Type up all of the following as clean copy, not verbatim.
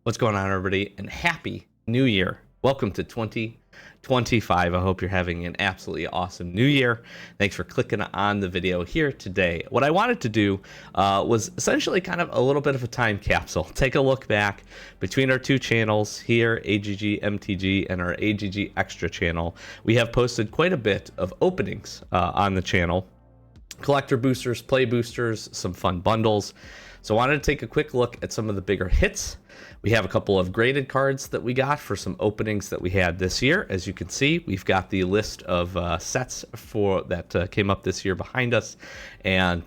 What's going on, everybody, and happy new year. Welcome to 2025. I hope you're having an absolutely awesome new year. Thanks for clicking on the video here today. What I wanted to do was essentially kind of a little bit of a time capsule. Take a look back between our two channels here, AGG MTG and our AGG Extra channel. We have posted quite a bit of openings on the channel. Collector boosters, play boosters, some fun bundles. So I wanted to take a quick look at some of the bigger hits. We have a couple of graded cards that we got for some openings that we had this year. As you can see, we've got the list of sets for that came up this year behind us, and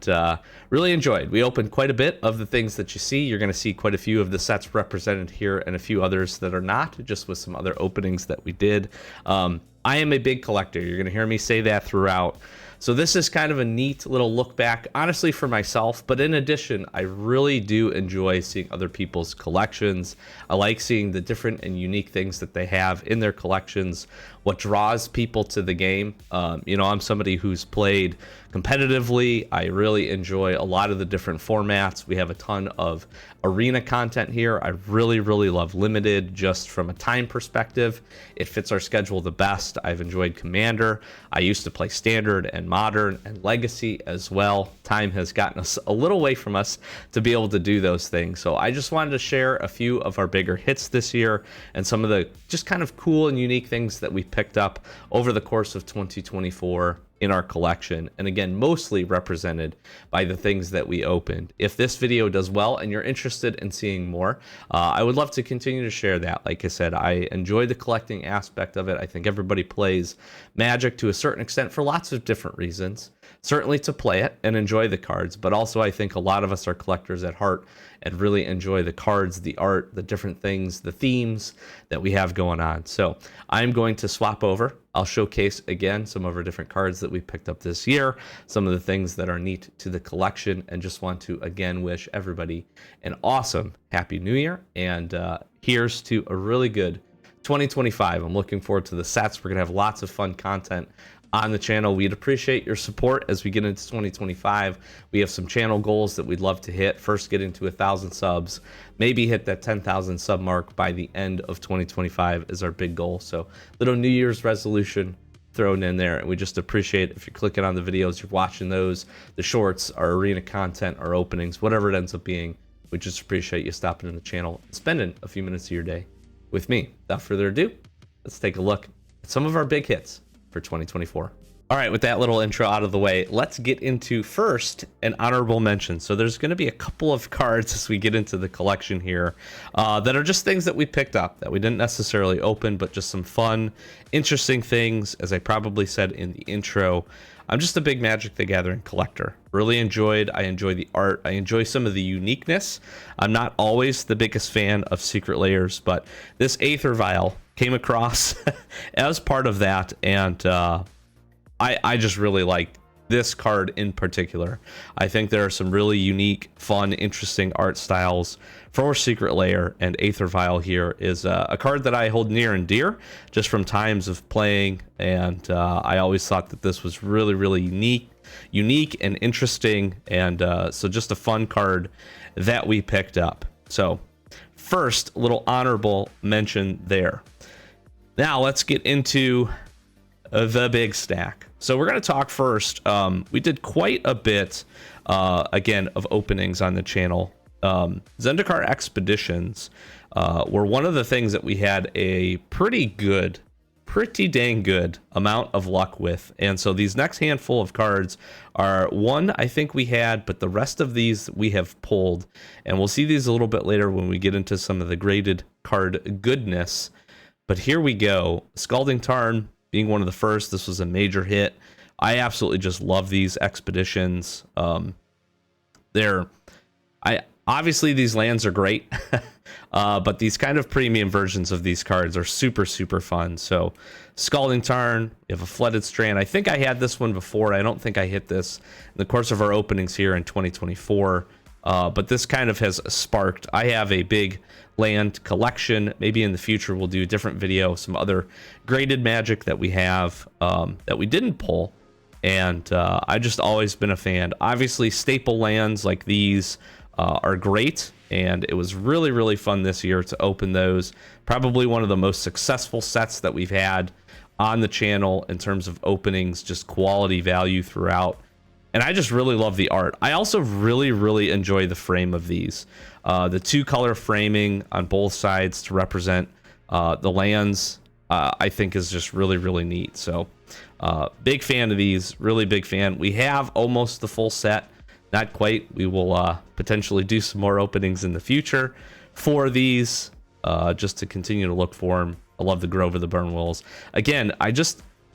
really enjoyed. We opened quite a bit of the things that you see. You're going to see quite a few of the sets represented here and a few others that are not, just with some other openings that we did. I am a big collector. You're going to hear me say that throughout. So this is kind of a neat little look back, honestly, for myself. But in addition, I really do enjoy seeing other people's collections. I like seeing the different and unique things that they have in their collections, what draws people to the game. I'm somebody who's played competitively. I really enjoy a lot of the different formats. We have a ton of arena content here. I really love limited just from a time perspective. It fits our schedule the best. I've enjoyed Commander. I used to play Standard and Modern and Legacy as well. Time has gotten us a little away from us to be able to do those things. So I just wanted to share a few of our bigger hits this year and some of the just kind of cool and unique things that we picked up over the course of 2024 in our collection, and again, mostly represented by the things that we opened. If this video does well and you're interested in seeing more, I would love to continue to share that. Like I said, I enjoy the collecting aspect of it. I think everybody plays Magic to a certain extent for lots of different reasons. Certainly to play it and enjoy the cards, but also I think a lot of us are collectors at heart and really enjoy the cards, the art, the different things, the themes that we have going on. So I'm going to swap over. I'll showcase again some of our different cards that we picked up this year, some of the things that are neat to the collection, and just want to again wish everybody an awesome Happy New Year. And here's to a really good 2025. I'm looking forward to the sets. We're going to have lots of fun content on the channel. We'd appreciate your support as we get into 2025. We have some channel goals that we'd love to hit. First, get into 1,000 subs, maybe hit that 10,000 sub mark by the end of 2025 is our big goal. So little New Year's resolution thrown in there, and we just appreciate if you're clicking on the videos, you're watching those, the shorts, our arena content, our openings, whatever it ends up being. We just appreciate you stopping in the channel and spending a few minutes of your day with me. Without further ado, let's take a look at some of our big hits for 2024. All right, with that little intro out of the way, let's get into first an honorable mention. So there's going to be a couple of cards as we get into the collection here that are just things that we picked up that we didn't necessarily open, but just some fun, interesting things. As I probably said in the intro, I'm just a big Magic the Gathering collector. Really I enjoy the art. I enjoy some of the uniqueness. I'm not always the biggest fan of Secret Layers, but this Aether Vial came across as part of that, and I just really like this card in particular. I think there are some really unique, fun, interesting art styles for Secret Layer, and Aether Vial here is a card that I hold near and dear just from times of playing, and I always thought that this was really unique and interesting, and so just a fun card that we picked up. So first, little honorable mention there. Now let's get into the big stack. So we're going to talk first. We did quite a bit, again, of openings on the channel. Zendikar Expeditions were one of the things that we had a pretty dang good amount of luck with. And so these next handful of cards are one I think we had, but the rest of these we have pulled. And we'll see these a little bit later when we get into some of the graded card goodness. But here we go. Scalding Tarn being one of the first. This was a major hit. I absolutely just love these expeditions. Obviously these lands are great, but these kind of premium versions of these cards are super fun. So Scalding Tarn, we have a Flooded Strand. I think I had this one before. I don't think I hit this in the course of our openings here in 2024. But this kind of has sparked. I have a big land collection. Maybe in the future we'll do a different video, some other graded Magic that we have that we didn't pull. And I just always been a fan. Obviously, staple lands like these are great. and it was really, really fun this year to open those. Probably one of the most successful sets that we've had on the channel in terms of openings, just quality value throughout. And I just really love the art. I also really, really enjoy the frame of these. The 2-color framing on both sides to represent the lands, I think is just really, really neat. So big fan of these, really big fan. We have almost the full set. Not quite. We will potentially do some more openings in the future for these, just to continue to look for them. I love the Grove of the Burnwills. Again,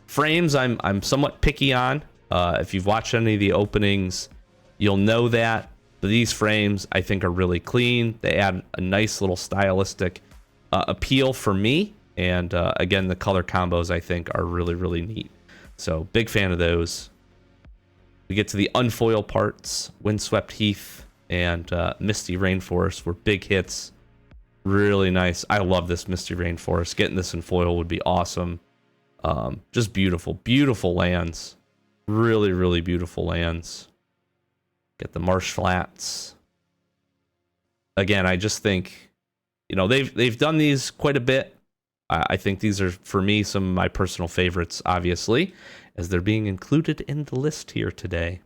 frames I'm somewhat picky on. If you've watched any of the openings, you'll know that. But these frames, I think, are really clean. They add a nice little stylistic appeal for me. And again, the color combos, I think, are really, really neat. So big fan of those. We get to the unfoil parts. Windswept Heath and Misty Rainforest were big hits. Really nice. I love this Misty Rainforest. Getting this in foil would be awesome. Just beautiful, beautiful lands. Really, really beautiful lands. Get the Marsh Flats. Again, I just think, you know, they've done these quite a bit. I think these are, for me, some of my personal favorites, obviously, as they're being included in the list here today.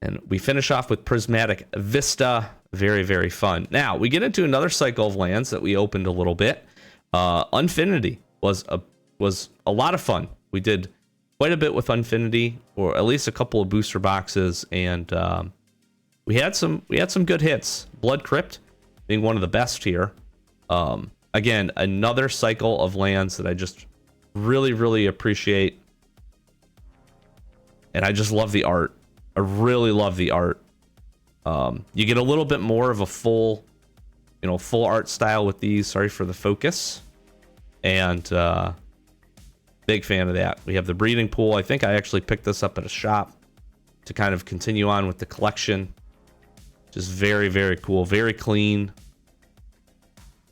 And we finish off with Prismatic Vista. Very, very fun. Now, we get into another cycle of lands that we opened a little bit. Unfinity was a lot of fun. We did quite a bit with Unfinity, or at least a couple of booster boxes, and we had some good hits. Blood Crypt being one of the best here. Again, another cycle of lands that I just really, really appreciate. And I just love the art. I really love the art. You get a little bit more of a full art style with these. Sorry for the focus. And big fan of that. We have the Breeding Pool. I think I actually picked this up at a shop to kind of continue on with the collection. Just very, very cool. Very clean.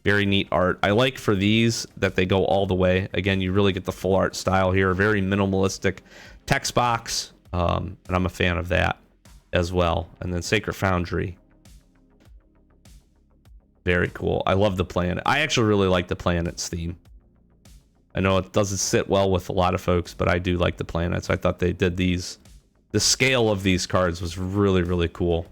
Very neat art. I like for these that they go all the way. Again, you really get the full art style here. Very minimalistic text box. And I'm a fan of that as well. And then Sacred Foundry. Very cool. I love the planet. I actually really like the planets theme. I know it doesn't sit well with a lot of folks, but I do like the planets. I thought they did these. The scale of these cards was really, really cool.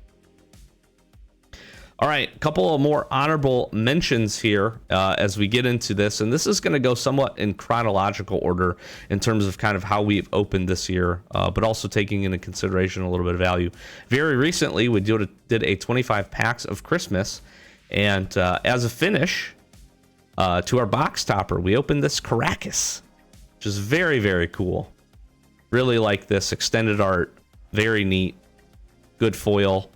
All right, a couple of more honorable mentions here as we get into this, and this is going to go somewhat in chronological order in terms of kind of how we've opened this year, but also taking into consideration a little bit of value. Very recently, we did a 25 packs of Christmas, and as a finish to our box topper, we opened this Caracas, which is very, very cool. Really like this extended art, very neat, good foil.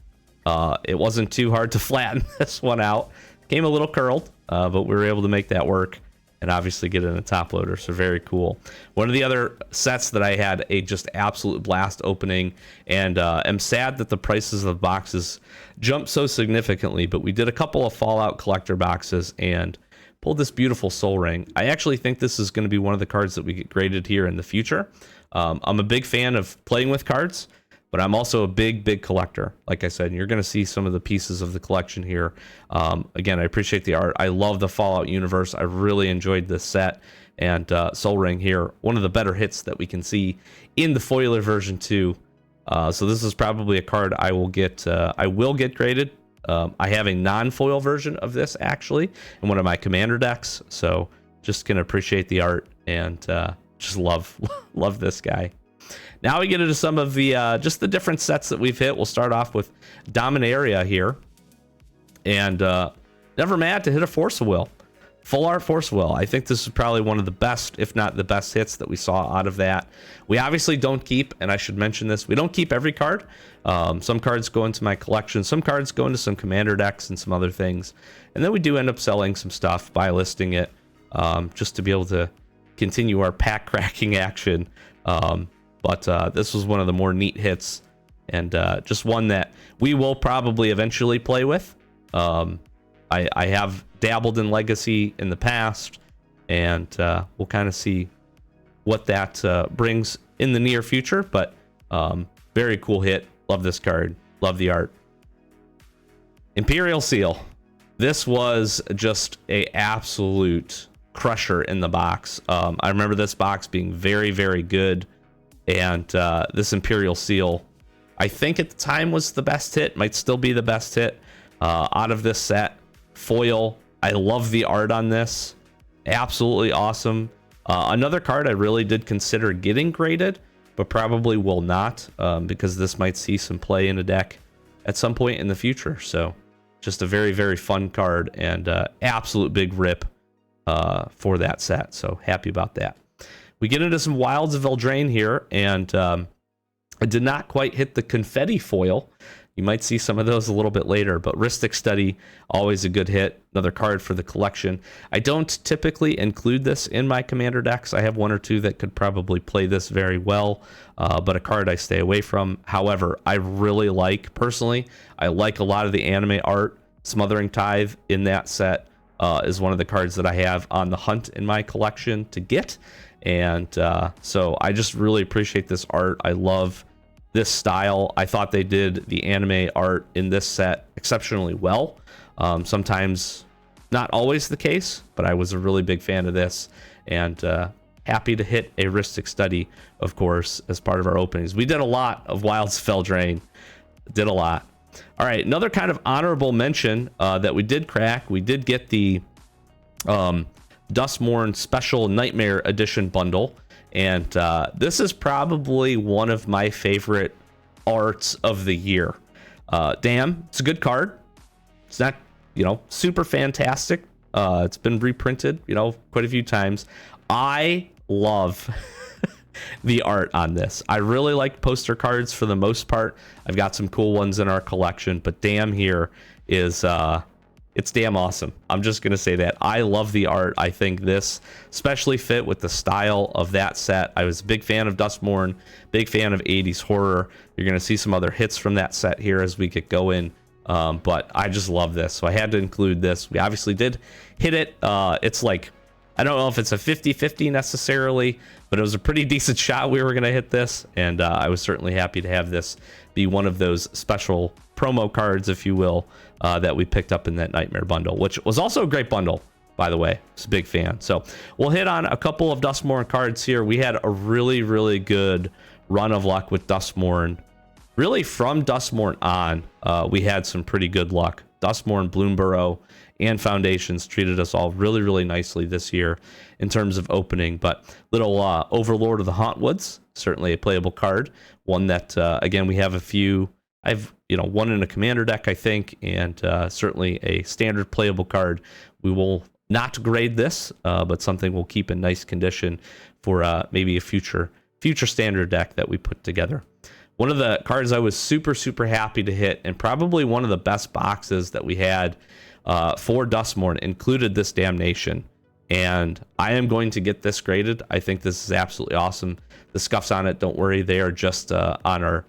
It wasn't too hard to flatten this one out. Came a little curled, but we were able to make that work and obviously get in a top loader, so very cool. One of the other sets that I had a just absolute blast opening, and am sad that the prices of boxes jumped so significantly, but we did a couple of Fallout collector boxes and pulled this beautiful Soul Ring. I actually think this is going to be one of the cards that we get graded here in the future. I'm a big fan of playing with cards, but I'm also a big collector. Like I said, you're going to see some of the pieces of the collection here. Again, I appreciate the art. I love the Fallout universe. I really enjoyed this set. And Soul Ring here, one of the better hits that we can see in the foiler version too. So this is probably a card I will get graded. I have a non-foil version of this actually in one of my commander decks. So just can appreciate the art and just love this guy. Now we get into some of the just the different sets that we've hit. We'll start off with Dominaria here, and never mad to hit a Force of Will, full art Force of Will. I think this is probably one of the best, if not the best, hits that we saw out of that. We obviously don't keep, and I should mention this, we don't keep every card. Some cards go into my collection, some cards go into some commander decks and some other things, and then we do end up selling some stuff by listing it, just to be able to continue our pack cracking action. But this was one of the more neat hits, and just one that we will probably eventually play with. I have dabbled in Legacy in the past, and we'll kind of see what that brings in the near future. But very cool hit. Love this card. Love the art. Imperial Seal. This was just a absolute crusher in the box. I remember this box being very, very good. And this Imperial Seal, I think at the time was the best hit, might still be the best hit out of this set. Foil, I love the art on this. Absolutely awesome. Another card I really did consider getting graded, but probably will not because this might see some play in a deck at some point in the future. So just a very, very fun card and absolute big rip for that set. So happy about that. We get into some Wilds of Eldraine here, and I did not quite hit the confetti foil. You might see some of those a little bit later, but Rhystic Study, always a good hit. Another card for the collection. I don't typically include this in my commander decks. I have one or two that could probably play this very well, but a card I stay away from. However, I really like, personally, I like a lot of the anime art. Smothering Tithe in that set is one of the cards that I have on the hunt in my collection to get. And so I just really appreciate this art. I love this style. I thought they did the anime art in this set exceptionally well. Sometimes not always the case, but I was a really big fan of this, and happy to hit a Rhystic Study, of course, as part of our openings. We did a lot of Wilds of Eldraine. Did a lot. All right, another kind of honorable mention that we did crack. We did get the Duskmourn Special Nightmare Edition bundle, and this is probably one of my favorite arts of the year. Damn, it's a good card. It's not, super fantastic. It's been reprinted, quite a few times. I love the art on this. I really like poster cards for the most part. I've got some cool ones in our collection, but damn here is it's damn awesome. I'm just gonna say that. I love the art. I think this especially fit with the style of that set. I was a big fan of Duskmourn, big fan of 80s horror. You're gonna see some other hits from that set here as we get going. But I just love this, so I had to include this. We obviously did hit it. It's like, I don't know if it's a 50-50 necessarily, but it was a pretty decent shot we were going to hit this, and I was certainly happy to have this be one of those special promo cards, if you will, that we picked up in that Nightmare bundle, which was also a great bundle, by the way. I was a big fan. So we'll hit on a couple of Duskmourn cards here. We had a really, really good run of luck with Duskmourn. Really, from Duskmourn on, we had some pretty good luck. Duskmourn, Bloomburrow, and Foundations treated us all really, really nicely this year in terms of opening. But little Overlord of the Hauntwoods, certainly a playable card. One that, again, we have a few. I've, one in a commander deck, I think, and certainly a standard playable card. We will not grade this, but something we'll keep in nice condition for maybe a future standard deck that we put together. One of the cards I was super, super happy to hit, and probably one of the best boxes that we had for Duskmourn, included this Damnation. And I am going to get this graded. I think this is absolutely awesome. The scuffs on it, don't worry, they are just on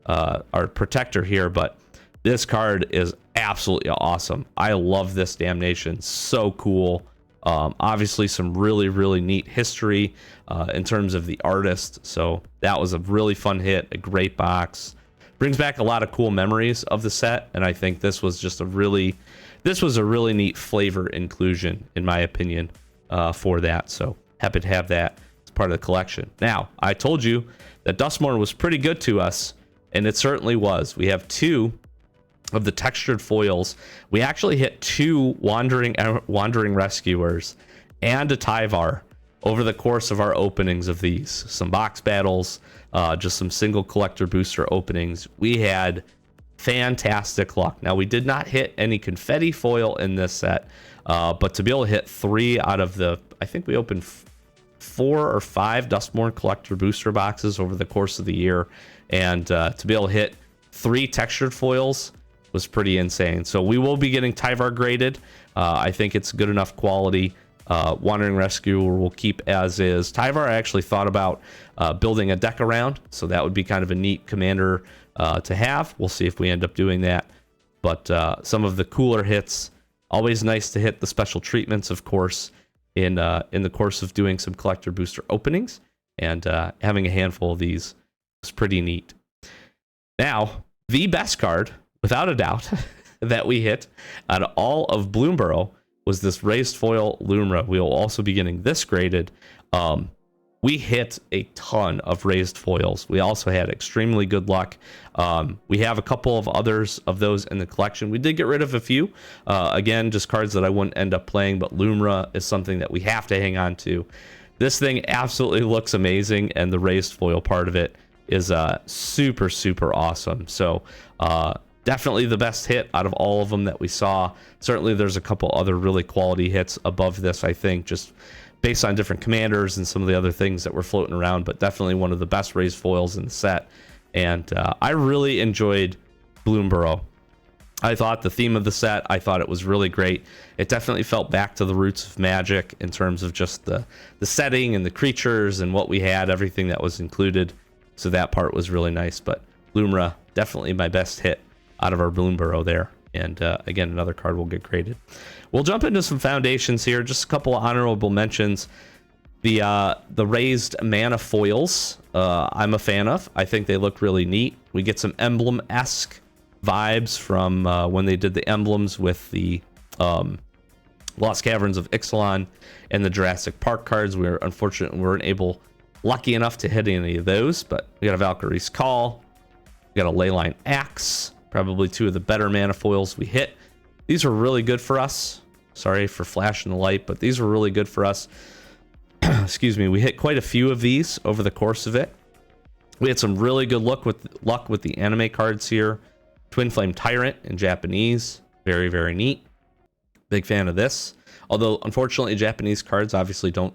our protector here, but this card is absolutely awesome. I love this Damnation. So cool. Obviously some really, really neat history in terms of the artist. So that was a really fun hit, a great box. Brings back a lot of cool memories of the set, and I think this was just a really neat flavor inclusion, in my opinion, for that. So happy to have that as part of the collection. Now, I told you that Duskmourn was pretty good to us, and it certainly was. We have two of the textured foils. We actually hit two Wandering Rescuers and a Tyvar over the course of our openings of these. Some box battles, just some single collector booster openings. We had fantastic luck. Now, we did not hit any confetti foil in this set, but to be able to hit 3 out of the, I think we opened 4 or 5 Duskmourn collector booster boxes over the course of the year, and to be able to hit 3 textured foils was pretty insane. So we will be getting Tyvar graded. I think it's good enough quality. Wandering Rescuer will keep as is. Tyvar I actually thought about building a deck around, so that would be kind of a neat commander to have. We'll see if we end up doing that. But some of the cooler hits, always nice to hit the special treatments, of course, in the course of doing some collector booster openings, and having a handful of these was pretty neat. Now, the best card, without a doubt, that we hit out of all of Bloomborough was this raised foil Lumra. We will also be getting this graded. We hit a ton of raised foils. We also had extremely good luck. We have a couple of others of those in the collection. We did get rid of a few. Again, just cards that I wouldn't end up playing, but Lumra is something that we have to hang on to. This thing absolutely looks amazing, and the raised foil part of it is super, super awesome. So definitely the best hit out of all of them that we saw. Certainly there's a couple other really quality hits above this, I think, just based on different commanders and some of the other things that were floating around, but definitely one of the best raised foils in the set. And I really enjoyed Bloomborough. I thought the theme of the set, I thought it was really great. It definitely felt back to the roots of Magic in terms of just the setting and the creatures and what we had, everything that was included. So that part was really nice. But Lumra, definitely my best hit out of our Bloomborough there. And again, another card will get graded. We'll jump into some foundations here. Just a couple of honorable mentions. The raised mana foils, I'm a fan of. I think they look really neat. We get some emblem-esque vibes from when they did the emblems with the Lost Caverns of Ixalan and the Jurassic Park cards. We unfortunately weren't lucky enough to hit any of those, but we got a Valkyrie's Call. We got a Leyline Axe. Probably two of the better mana foils we hit. These were really good for us. Sorry for flashing the light, but these were really good for us. Excuse me. We hit quite a few of these over the course of it. We had some really good luck with the anime cards here. Twin Flame Tyrant in Japanese. Very, very neat. Big fan of this. Although, unfortunately, Japanese cards obviously don't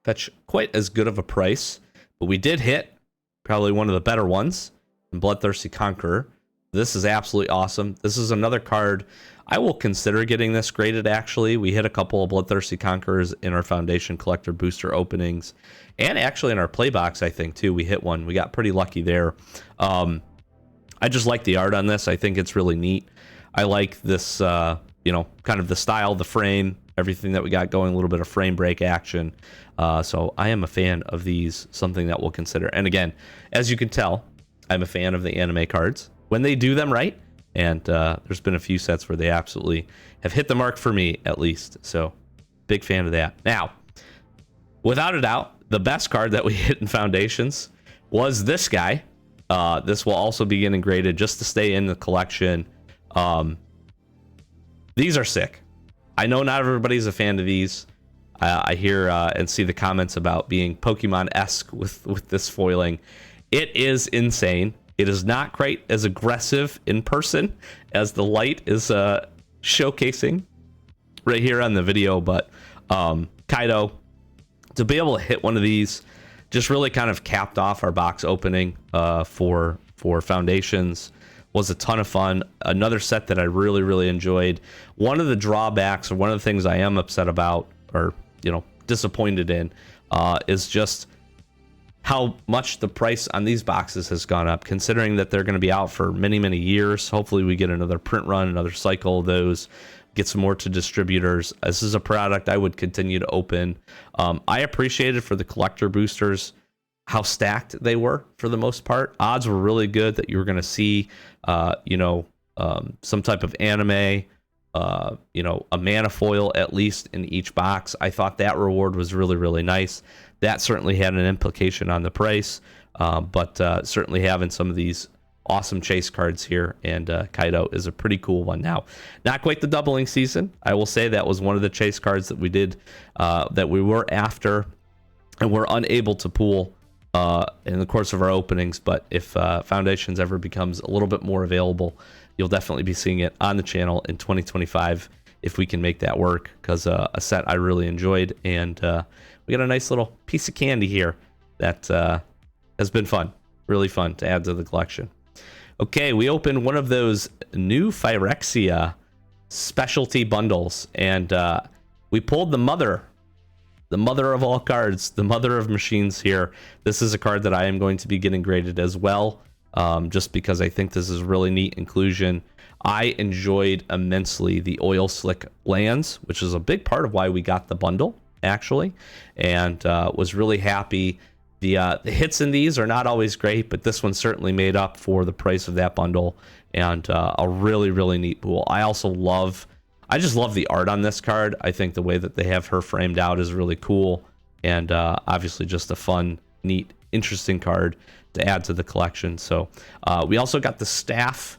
fetch quite as good of a price. But we did hit probably one of the better ones in Bloodthirsty Conqueror. This is absolutely awesome. This is another card I will consider getting this graded, actually. We hit a couple of Bloodthirsty Conquerors in our Foundation Collector booster openings. And actually in our play box, I think, too. We hit one. We got pretty lucky there. I just like the art on this. I think it's really neat. I like this, kind of the style, the frame, everything that we got going, a little bit of frame break action. So I am a fan of these, something that we'll consider. And again, as you can tell, I'm a fan of the anime cards when they do them right. And there's been a few sets where they absolutely have hit the mark for me, at least. So big fan of that. Now, without a doubt, the best card that we hit in Foundations was this guy. This will also be getting graded just to stay in the collection. These are sick. I know not everybody's a fan of these. I hear and see the comments about being Pokemon-esque with this foiling. It is insane. It is not quite as aggressive in person as the light is showcasing right here on the video, but Kaido, to be able to hit one of these just really kind of capped off our box opening for Foundations. Was a ton of fun. Another set that I really, really enjoyed. One of the drawbacks, or one of the things I am upset about, or disappointed in, is just how much the price on these boxes has gone up, considering that they're going to be out for many, many years. Hopefully we get another print run, another cycle of those, get some more to distributors. This is a product I would continue to open. I appreciated for the collector boosters how stacked they were for the most part. Odds were really good that you were going to see, some type of anime, a mana foil at least in each box. I thought that reward was really, really nice. That certainly had an implication on the price, but certainly having some of these awesome chase cards here, and Kaido is a pretty cool one. Now, not quite the doubling season. I will say that was one of the chase cards that we did, that we were after and were unable to pool in the course of our openings. But if Foundations ever becomes a little bit more available, you'll definitely be seeing it on the channel in 2025 if we can make that work, because a set I really enjoyed, and we got a nice little piece of candy here that has been fun, really fun to add to the collection. Okay, we opened one of those new Phyrexia specialty bundles, and we pulled the mother of all cards, the mother of machines here. This is a card that I am going to be getting graded as well, just because I think this is really neat inclusion. I enjoyed immensely the Oil Slick lands, which is a big part of why we got the bundle, actually, and was really happy The hits in these are not always great, but this one certainly made up for the price of that bundle, and a really, really neat pool. I just love the art on this card. I think the way that they have her framed out is really cool, and obviously just a fun, neat, interesting card to add to the collection. So we also got the staff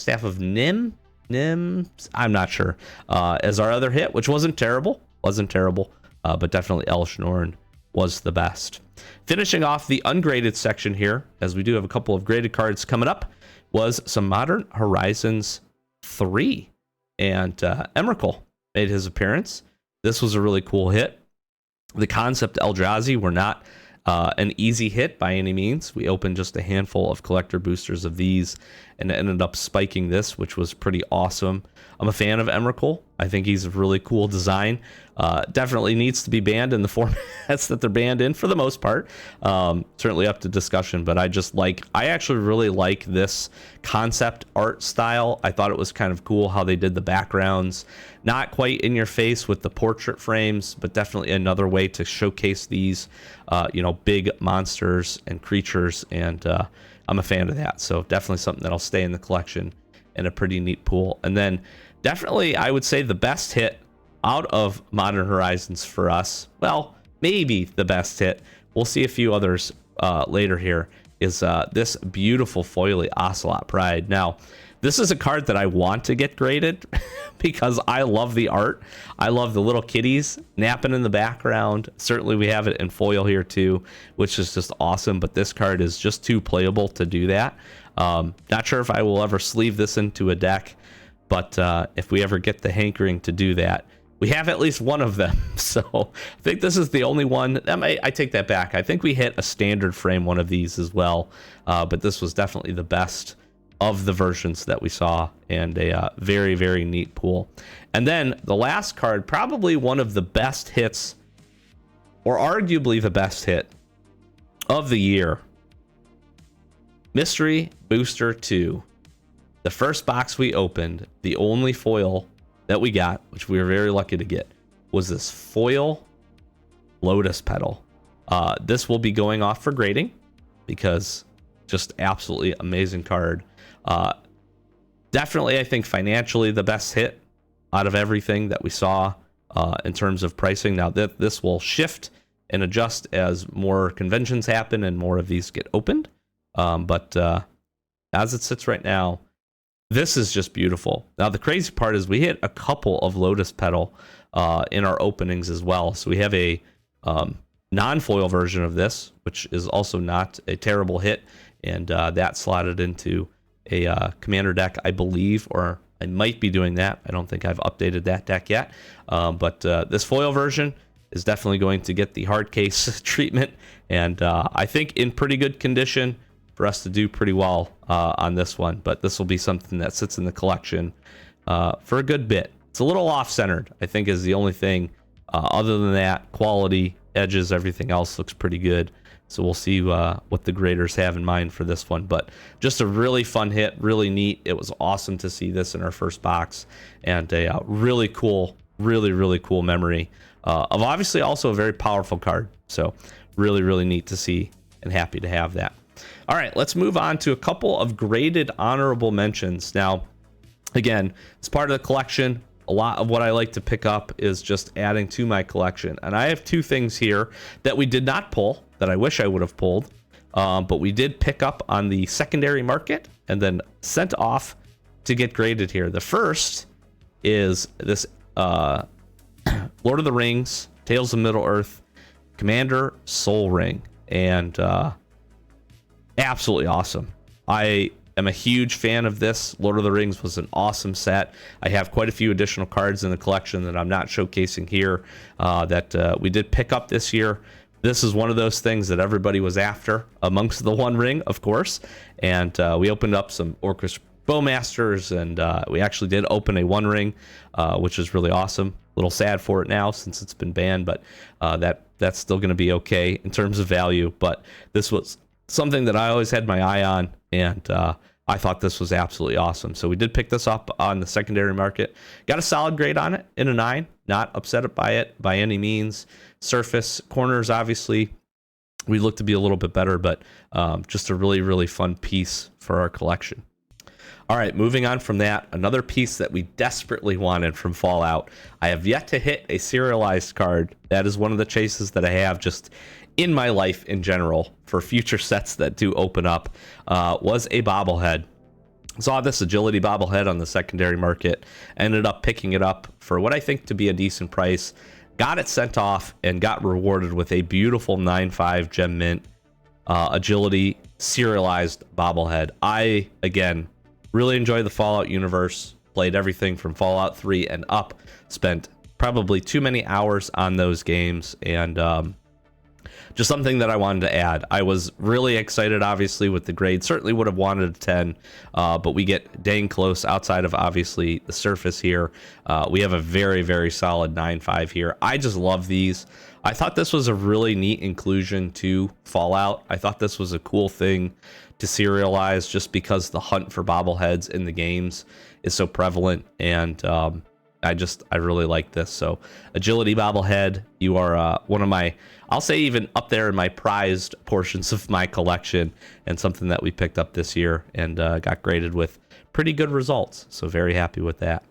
of Nim, I'm not sure, as our other hit, which wasn't terrible, but definitely Elshnorn was the best. Finishing off the ungraded section here, as we do have a couple of graded cards coming up, was some Modern Horizons 3. And Emrakul made his appearance. This was a really cool hit. The concept Eldrazi were not an easy hit by any means. We opened just a handful of collector boosters of these and ended up spiking this, which was pretty awesome. I'm a fan of Emrakul. I think he's a really cool design. Definitely needs to be banned in the formats that they're banned in for the most part. Certainly up to discussion, but I actually really like this concept art style. I thought it was kind of cool how they did the backgrounds. Not quite in your face with the portrait frames, but definitely another way to showcase these, big monsters and creatures. And I'm a fan of that. So definitely something that'll stay in the collection and a pretty neat pool. And then definitely, I would say the best hit out of Modern Horizons for us, well, maybe the best hit, we'll see a few others later here, is this beautiful foily Ocelot Pride. Now, this is a card that I want to get graded because I love the art. I love the little kitties napping in the background. Certainly we have it in foil here too, which is just awesome, but this card is just too playable to do that. Not sure if I will ever sleeve this into a deck, but if we ever get the hankering to do that, we have at least one of them. So I think this is the only one. I take that back. I think we hit a standard frame one of these as well, but this was definitely the best of the versions that we saw, and a very, very neat pool. And then the last card, probably one of the best hits, or arguably the best hit of the year, Mystery Booster 2. The first box we opened, the only foil that we got, which we were very lucky to get, was this foil Lotus Petal. This will be going off for grading because just absolutely amazing card. Definitely, I think financially the best hit out of everything that we saw in terms of pricing. Now this will shift and adjust as more conventions happen and more of these get opened. But as it sits right now, this is just beautiful. Now, the crazy part is we hit a couple of Lotus Petal in our openings as well. So we have a non-foil version of this, which is also not a terrible hit. And that slotted into a commander deck, I believe, or I might be doing that. I don't think I've updated that deck yet. But this foil version is definitely going to get the hard case treatment. And I think in pretty good condition for us to do pretty well on this one. But this will be something that sits in the collection for a good bit. It's a little off-centered, I think, is the only thing. Other than that, quality, edges, everything else looks pretty good. So we'll see what the graders have in mind for this one. But just a really fun hit, really neat. It was awesome to see this in our first box. And a really cool, really cool memory of obviously also a very powerful card. So really, really neat to see and happy to have that. All right, let's move on to a couple of graded honorable mentions. Now, again, as part of the collection, a lot of what I like to pick up is just adding to my collection. And I have two things here that we did not pull that I wish I would have pulled, but we did pick up on the secondary market and then sent off to get graded here. The first is this Lord of the Rings, Tales of Middle-earth, Commander Soul Ring. And absolutely awesome. I am a huge fan of this. Lord of the Rings was an awesome set. I have quite a few additional cards in the collection that I'm not showcasing here that we did pick up this year. This is one of those things that everybody was after amongst the One Ring, of course. And we opened up some Orcish Bowmasters, and we actually did open a One Ring, which is really awesome. A little sad for it now since it's been banned, but that's still going to be okay in terms of value. But this was something that I always had my eye on, and I thought this was absolutely awesome. So we did pick this up on the secondary market. Got a solid grade on it in a 9. Not upset by it by any means. Surface corners, obviously, we look to be a little bit better, but just a really, really fun piece for our collection. All right, moving on from that, another piece that we desperately wanted from Fallout. I have yet to hit a serialized card. That is one of the chases that I have just in my life in general for future sets that do open up, was a bobblehead. Saw this agility bobblehead on the secondary market, ended up picking it up for what I think to be a decent price, got it sent off, and got rewarded with a beautiful 9.5 gem mint agility serialized bobblehead. I, again, really enjoy the Fallout universe, played everything from Fallout 3 and up, spent probably too many hours on those games, and just something that I wanted to add. I was really excited, obviously, with the grade. Certainly would have wanted a 10, but we get dang close outside of, obviously, the surface here. We have a very, very solid 9.5 here. I just love these. I thought this was a really neat inclusion to Fallout. I thought this was a cool thing to serialize just because the hunt for bobbleheads in the games is so prevalent, and I really like this. So agility bobblehead, you are one of my, I'll say even up there in my prized portions of my collection, and something that we picked up this year and got graded with pretty good results. So very happy with that.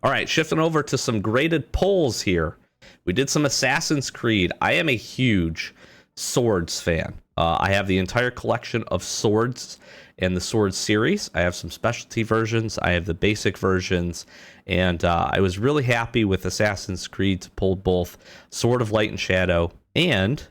All right, shifting over to some graded pulls here. We did some Assassin's Creed. I am a huge Swords fan. I have the entire collection of Swords and the Swords series. I have some specialty versions. I have the basic versions. And I was really happy with Assassin's Creed to pull both Sword of Light and Shadow and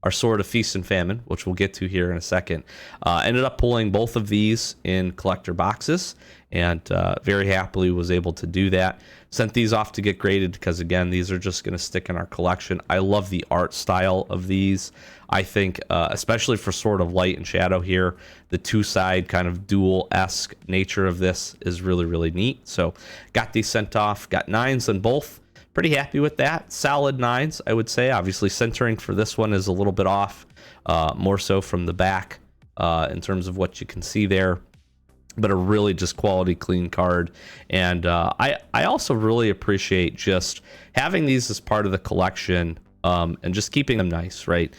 our Sword of Feast and Famine, which we'll get to here in a second. Ended up pulling both of these in collector boxes, and very happily was able to do that. Sent these off to get graded because, again, these are just going to stick in our collection. I love the art style of these. I think, especially for Sword of Light and Shadow here, the two-side kind of dual-esque nature of this is really, really neat. So got these sent off, got 9s on both. Pretty happy with that. Solid 9s, I would say. Obviously, centering for this one is a little bit off, more so from the back in terms of what you can see there. But a really just quality, clean card. And I also really appreciate just having these as part of the collection, and just keeping them nice, right?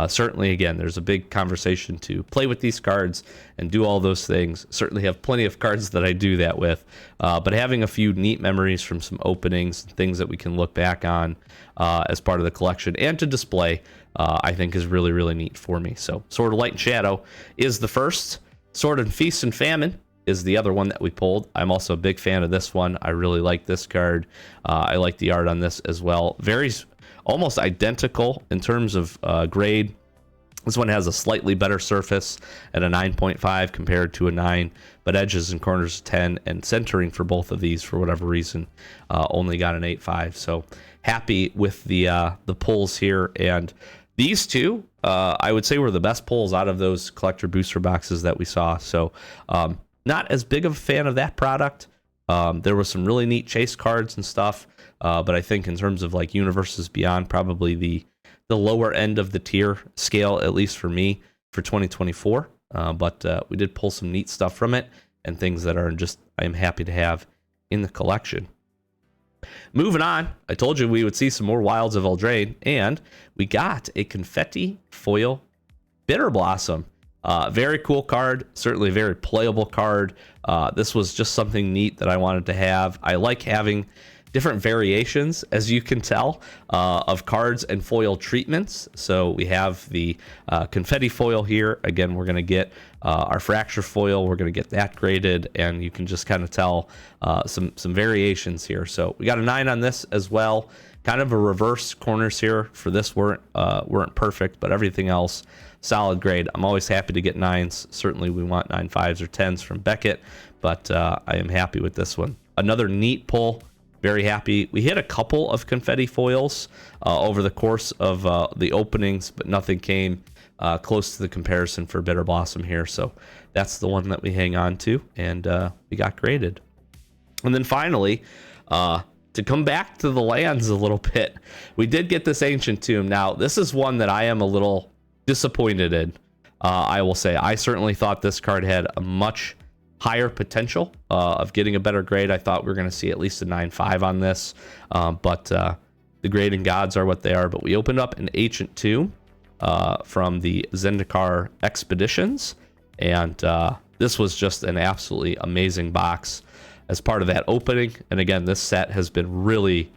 Certainly, again, there's a big conversation to play with these cards and do all those things. Certainly have plenty of cards that I do that with, but having a few neat memories from some openings, things that we can look back on as part of the collection and to display, I think is really, really neat for me. So Sword of Light and Shadow is the first. Sword of Feast and Famine is the other one that we pulled. I'm also a big fan of this one. I really like this card. I like the art on this as well. Very almost identical in terms of grade. This one has a slightly better surface at a 9.5 compared to a 9, but edges and corners 10, and centering for both of these, for whatever reason, only got an 8.5. So happy with the pulls here. And these two, I would say, were the best pulls out of those collector booster boxes that we saw. So not as big of a fan of that product. There was some really neat chase cards and stuff, but I think in terms of like Universes Beyond, probably the lower end of the tier scale, at least for me, for 2024. But we did pull some neat stuff from it, and things that are just, I am happy to have in the collection. Moving on, I told you we would see some more Wilds of Eldraine, and we got a confetti foil Bitter Blossom. Very cool card, certainly a very playable card. This was just something neat that I wanted to have. I like having different variations, as you can tell, of cards and foil treatments. So we have the confetti foil here. Again, we're going to get our fracture foil. We're going to get that graded, and you can just kind of tell some variations here. So we got a 9 on this as well. Kind of a reverse. Corners here for this weren't perfect, but everything else solid grade. I'm always happy to get 9s. Certainly we want 9.5s or 10s from Beckett, but I am happy with this one. Another neat pull. Very happy. We hit a couple of confetti foils over the course of the openings, but nothing came close to the comparison for Bitter Blossom here. So that's the one that we hang on to, and we got graded. And then finally, to come back to the lands a little bit, we did get this Ancient Tomb. Now, this is one that I am a little disappointed in. I will say I certainly thought this card had a much higher potential of getting a better grade. I thought we were going to see at least a 9.5 on this, but the grading gods are what they are. But we opened up an Ancient 2 from the Zendikar Expeditions, and this was just an absolutely amazing box as part of that opening. And again, this set has been really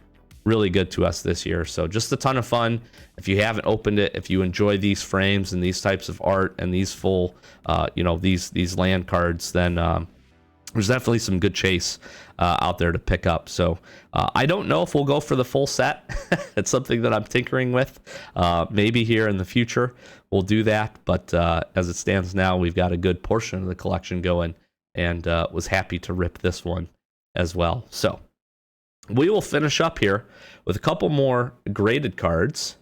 good to us this year, so just a ton of fun. If you haven't opened it, if you enjoy these frames and these types of art and these full these land cards, then there's definitely some good chase out there to pick up. So I don't know if we'll go for the full set. It's something that I'm tinkering with. Maybe here in the future we'll do that, but as it stands now, we've got a good portion of the collection going, and was happy to rip this one as well. So we will finish up here with a couple more graded cards.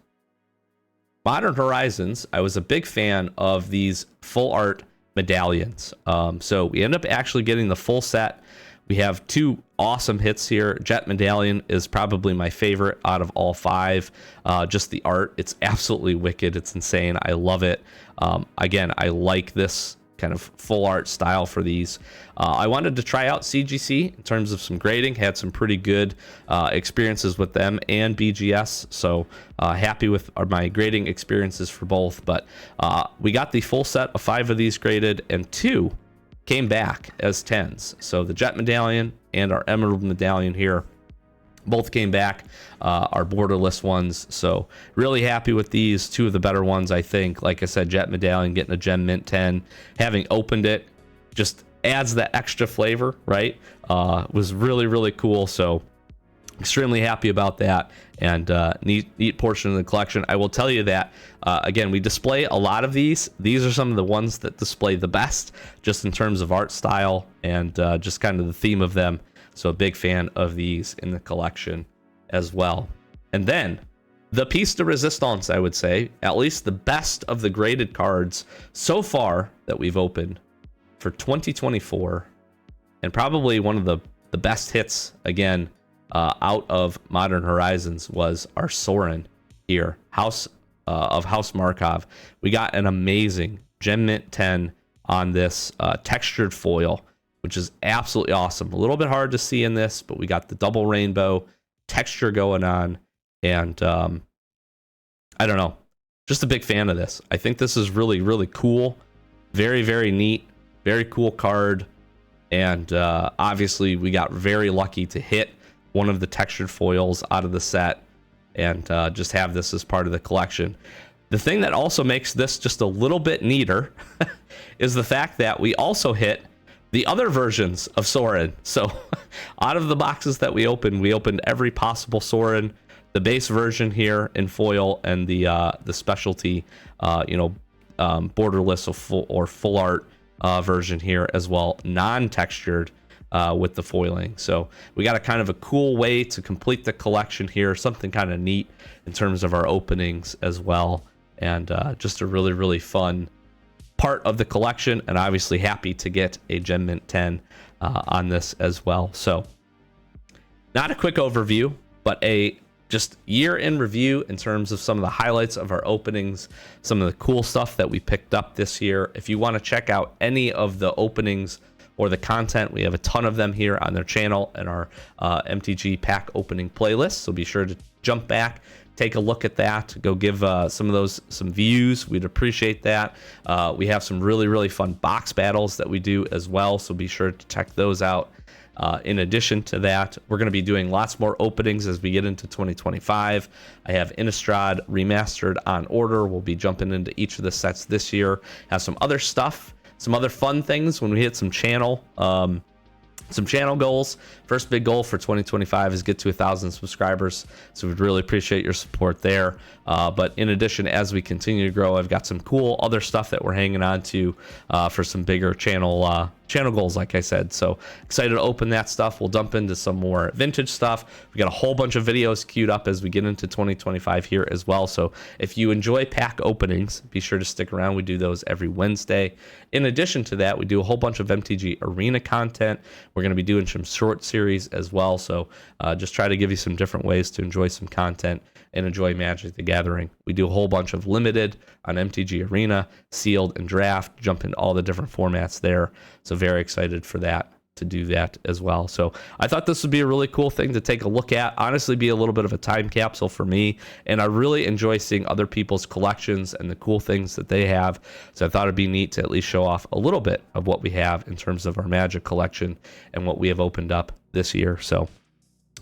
Modern Horizons, I was a big fan of these full art medallions. So we end up actually getting the full set. We have two awesome hits here. Jet Medallion is probably my favorite out of all five. Just the art, it's absolutely wicked. It's insane. I love it. Again, I like this kind of full art style for these. I wanted to try out CGC in terms of some grading, had some pretty good experiences with them and BGS, so happy with my grading experiences for both. But we got the full set of 5 of these graded, and 2 came back as 10s. So the Jet Medallion and our Emerald Medallion here both came back, our borderless ones. So really happy with these, 2 of the better ones, I think. Like I said, Jet Medallion getting a Gem Mint 10, having opened it just adds that extra flavor, right? Was really cool. So extremely happy about that, and neat portion of the collection. I will tell you that again, we display a lot of these. These are some of the ones that display the best, just in terms of art style and just kind of the theme of them. So a big fan of these in the collection as well. And then the piece de resistance, I would say, at least the best of the graded cards so far that we've opened for 2024, and probably one of the best hits again out of Modern Horizons, was our Sorin here, House of House Markov. We got an amazing Gem Mint 10 on this textured foil, which is absolutely awesome. A little bit hard to see in this, but we got the double rainbow texture going on, and I don't know, just a big fan of this. I think this is really cool, very neat, very cool card, and obviously we got very lucky to hit one of the textured foils out of the set, and just have this as part of the collection. The thing that also makes this just a little bit neater is the fact that we also hit the other versions of Sorin. So out of the boxes that we opened every possible Sorin, the base version here in foil, and the specialty borderless or full art version here as well, non-textured with the foiling. So we got a kind of a cool way to complete the collection here, something kind of neat in terms of our openings as well, and just a really fun part of the collection, and obviously happy to get a Gem Mint 10 on this as well. So not a quick overview, but a just year in review in terms of some of the highlights of our openings, some of the cool stuff that we picked up this year. If you want to check out any of the openings or the content, we have a ton of them here on their channel and our MTG pack opening playlist, so be sure to jump back, take a look at that, go give some of those some views. We'd appreciate that. We have some really fun box battles that we do as well, so be sure to check those out. In addition to that, we're going to be doing lots more openings as we get into 2025. I have Innistrad Remastered on order. We'll be jumping into each of the sets this year. Have some other stuff, some other fun things when we hit some channel goals. First big goal for 2025 is get to 1,000 subscribers, so we'd really appreciate your support there. But in addition, as we continue to grow, I've got some cool other stuff that we're hanging on to for some bigger channel goals, like I said. So excited to open that stuff. We'll dump into some more vintage stuff. We got a whole bunch of videos queued up as we get into 2025 here as well. So if you enjoy pack openings, be sure to stick around. We do those every Wednesday. In addition to that, we do a whole bunch of MTG Arena content. We're going to be doing some short series as well. So just try to give you some different ways to enjoy some content and enjoy Magic the Gathering. We do a whole bunch of limited on MTG Arena, sealed, and draft, jump into all the different formats there. So very excited for that to do that as well. So I thought this would be a really cool thing to take a look at. Honestly, be a little bit of a time capsule for me. And I really enjoy seeing other people's collections and the cool things that they have. So I thought it'd be neat to at least show off a little bit of what we have in terms of our magic collection and what we have opened up this year. So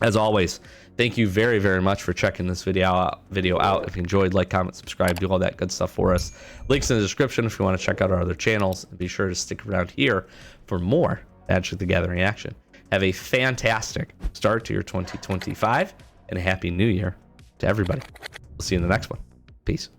as always, thank you very, very much for checking this video out. If you enjoyed, like, comment, subscribe, do all that good stuff for us. Links in the description if you want to check out our other channels. And be sure to stick around here for more Magic the Gathering action. Have a fantastic start to your 2025 and a happy new year to everybody. We'll see you in the next one. Peace.